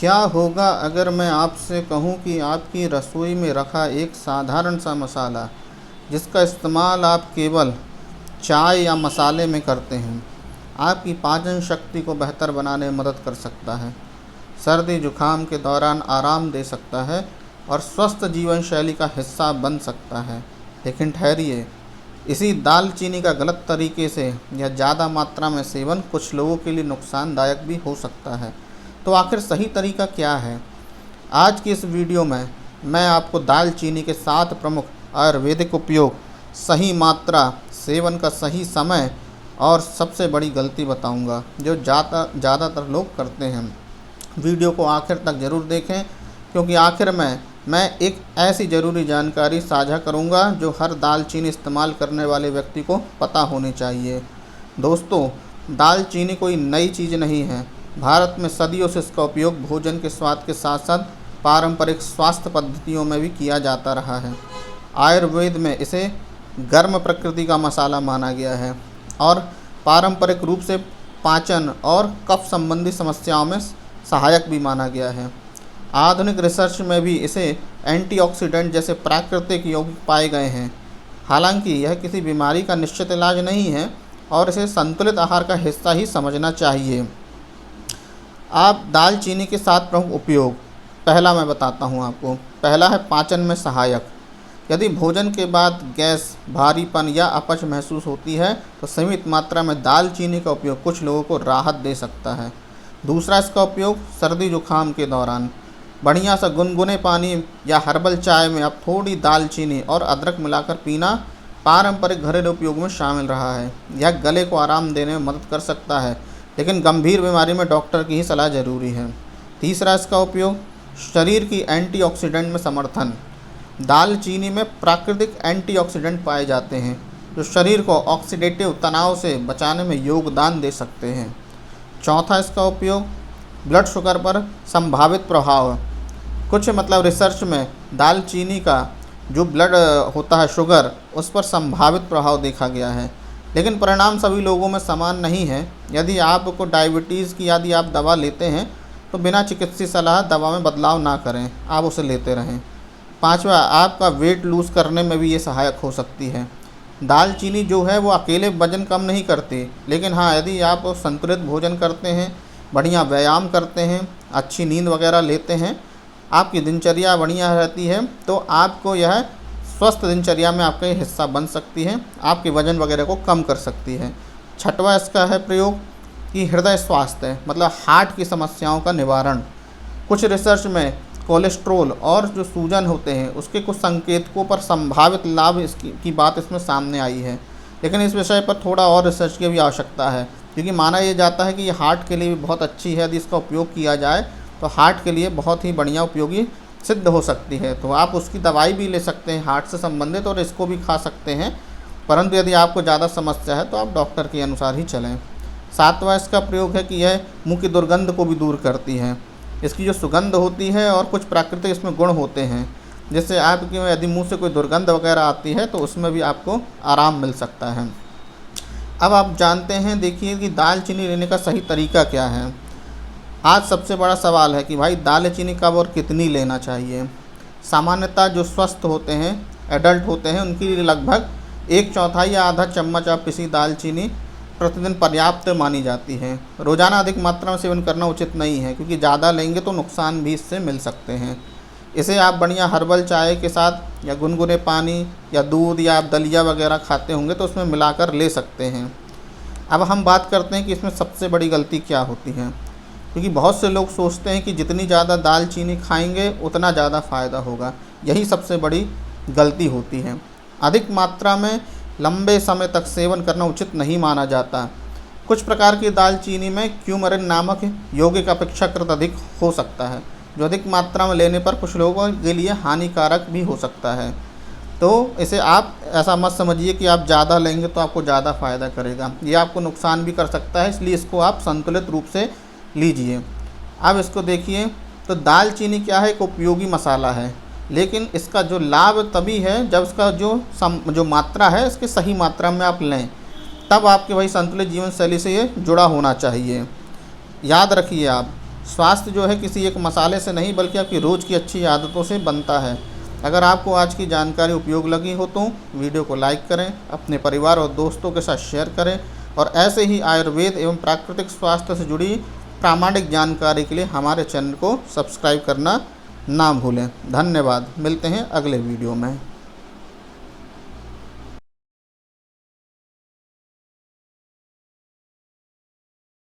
क्या होगा अगर मैं आपसे कहूँ कि आपकी रसोई में रखा एक साधारण सा मसाला, जिसका इस्तेमाल आप केवल चाय या मसाले में करते हैं, आपकी पाचन शक्ति को बेहतर बनाने में मदद कर सकता है, सर्दी जुकाम के दौरान आराम दे सकता है और स्वस्थ जीवन शैली का हिस्सा बन सकता है। लेकिन ठहरिए, इसी दालचीनी का गलत तरीके से या ज़्यादा मात्रा में सेवन कुछ लोगों के लिए नुकसानदायक भी हो सकता है। तो आखिर सही तरीका क्या है? आज की इस वीडियो में मैं आपको दालचीनी के 7 प्रमुख आयुर्वेदिक उपयोग, सही मात्रा, सेवन का सही समय और सबसे बड़ी गलती बताऊंगा जो ज़्यादातर लोग करते हैं। वीडियो को आखिर तक ज़रूर देखें, क्योंकि आखिर में मैं एक ऐसी ज़रूरी जानकारी साझा करूंगा जो हर दालचीनी इस्तेमाल करने वाले व्यक्ति को पता होनी चाहिए। दोस्तों, दालचीनी कोई नई चीज़ नहीं है। भारत में सदियों से इसका उपयोग भोजन के स्वाद के साथ साथ पारंपरिक स्वास्थ्य पद्धतियों में भी किया जाता रहा है। आयुर्वेद में इसे गर्म प्रकृति का मसाला माना गया है और पारंपरिक रूप से पाचन और कफ संबंधी समस्याओं में सहायक भी माना गया है। आधुनिक रिसर्च में भी इसे एंटीऑक्सीडेंट जैसे प्राकृतिक यौगिक पाए गए हैं। हालांकि यह किसी बीमारी का निश्चित इलाज नहीं है और इसे संतुलित आहार का हिस्सा ही समझना चाहिए। आप दालचीनी के 7 प्रमुख उपयोग, पहला मैं बताता हूँ आपको। पहला है पाचन में सहायक। यदि भोजन के बाद गैस, भारीपन या अपच महसूस होती है तो सीमित मात्रा में दालचीनी का उपयोग कुछ लोगों को राहत दे सकता है। दूसरा, इसका उपयोग सर्दी जुकाम के दौरान। बढ़िया सा गुनगुने पानी या हर्बल चाय में आप थोड़ी दालचीनी और अदरक मिलाकर पीना पारंपरिक घरेलू उपयोग में शामिल रहा है। यह गले को आराम देने में मदद कर सकता है, लेकिन गंभीर बीमारी में डॉक्टर की ही सलाह जरूरी है। तीसरा, इसका उपयोग शरीर की एंटीऑक्सीडेंट में समर्थन। दालचीनी में प्राकृतिक एंटीऑक्सीडेंट पाए जाते हैं जो शरीर को ऑक्सीडेटिव तनाव से बचाने में योगदान दे सकते हैं। चौथा, इसका उपयोग ब्लड शुगर पर संभावित प्रभाव। कुछ रिसर्च में दालचीनी का जो ब्लड होता है शुगर, उस पर संभावित प्रभाव देखा गया है, लेकिन परिणाम सभी लोगों में समान नहीं है। यदि आपको डायबिटीज़ की यदि आप दवा लेते हैं तो बिना चिकित्सीय सलाह दवा में बदलाव ना करें, आप उसे लेते रहें। पांचवा, आपका वेट लूज़ करने में भी ये सहायक हो सकती है। दालचीनी जो है वो अकेले वजन कम नहीं करती, लेकिन हाँ, यदि आप संतुलित भोजन करते हैं, बढ़िया व्यायाम करते हैं, अच्छी नींद वगैरह लेते हैं, आपकी दिनचर्या बढ़िया रहती है, तो आपको यह स्वस्थ दिनचर्या में आपका हिस्सा बन सकती है, आपके वजन वगैरह को कम कर सकती है। छठवां, इसका है प्रयोग कि हृदय स्वास्थ्य, हार्ट की समस्याओं का निवारण। कुछ रिसर्च में कोलेस्ट्रोल और जो सूजन होते हैं उसके कुछ संकेतकों पर संभावित लाभ की बात इसमें सामने आई है, लेकिन इस विषय पर थोड़ा और रिसर्च की भी आवश्यकता है, क्योंकि माना यह जाता है कि ये हार्ट के लिए भी बहुत अच्छी है। यदि इसका उपयोग किया जाए तो हार्ट के लिए बहुत ही बढ़िया उपयोगी सिद्ध हो सकती है। तो आप उसकी दवाई भी ले सकते हैं हार्ट से संबंधित, और इसको भी खा सकते हैं, परंतु यदि आपको ज़्यादा समस्या है तो आप डॉक्टर के अनुसार ही चलें। सातवां, इसका प्रयोग है कि यह मुंह की दुर्गंध को भी दूर करती है। इसकी जो सुगंध होती है और कुछ प्राकृतिक इसमें गुण होते हैं, जिससे आपके यदि मुंह से कोई दुर्गंध वगैरह आती है तो उसमें भी आपको आराम मिल सकता है। अब आप जानते हैं, देखिए कि दालचीनी लेने का सही तरीका क्या है। आज सबसे बड़ा सवाल है कि भाई दालचीनी कब और कितनी लेना चाहिए। सामान्यतः जो स्वस्थ होते हैं, एडल्ट होते हैं, उनके लिए लगभग 1/4 या आधा चम्मच आप पिसी दालचीनी प्रतिदिन पर्याप्त मानी जाती है। रोज़ाना अधिक मात्रा में सेवन करना उचित नहीं है, क्योंकि ज़्यादा लेंगे तो नुकसान भी इससे मिल सकते हैं। इसे आप बढ़िया हर्बल चाय के साथ या गुनगुने पानी या दूध या आप दलिया वगैरह खाते होंगे तो उसमें मिलाकर ले सकते हैं। अब हम बात करते हैं कि इसमें सबसे बड़ी गलती क्या होती है, क्योंकि बहुत से लोग सोचते हैं कि जितनी ज़्यादा दालचीनी खाएंगे उतना ज़्यादा फ़ायदा होगा। यही सबसे बड़ी गलती होती है। अधिक मात्रा में लंबे समय तक सेवन करना उचित नहीं माना जाता। कुछ प्रकार की दालचीनी में क्यूमरिन नामक यौगिक अपेक्षाकृत अधिक हो सकता है, जो अधिक मात्रा में लेने पर कुछ लोगों के लिए हानिकारक भी हो सकता है। तो इसे आप ऐसा मत समझिए कि आप ज़्यादा लेंगे तो आपको ज़्यादा फ़ायदा करेगा, ये आपको नुकसान भी कर सकता है, इसलिए इसको आप संतुलित रूप से लीजिए। अब इसको देखिए, तो दालचीनी क्या है, एक उपयोगी मसाला है, लेकिन इसका जो लाभ तभी है जब इसका जो मात्रा है इसकी सही मात्रा में आप लें, तब आपके भाई संतुलित जीवन शैली से ये जुड़ा होना चाहिए। याद रखिए, आप स्वास्थ्य जो है किसी एक मसाले से नहीं बल्कि आपकी रोज़ की अच्छी आदतों से बनता है। अगर आपको आज की जानकारी उपयोग लगी हो तो वीडियो को लाइक करें, अपने परिवार और दोस्तों के साथ शेयर करें और ऐसे ही आयुर्वेद एवं प्राकृतिक स्वास्थ्य से जुड़ी प्रामाणिक जानकारी के लिए हमारे चैनल को सब्सक्राइब करना ना भूलें। धन्यवाद। मिलते हैं अगले वीडियो में।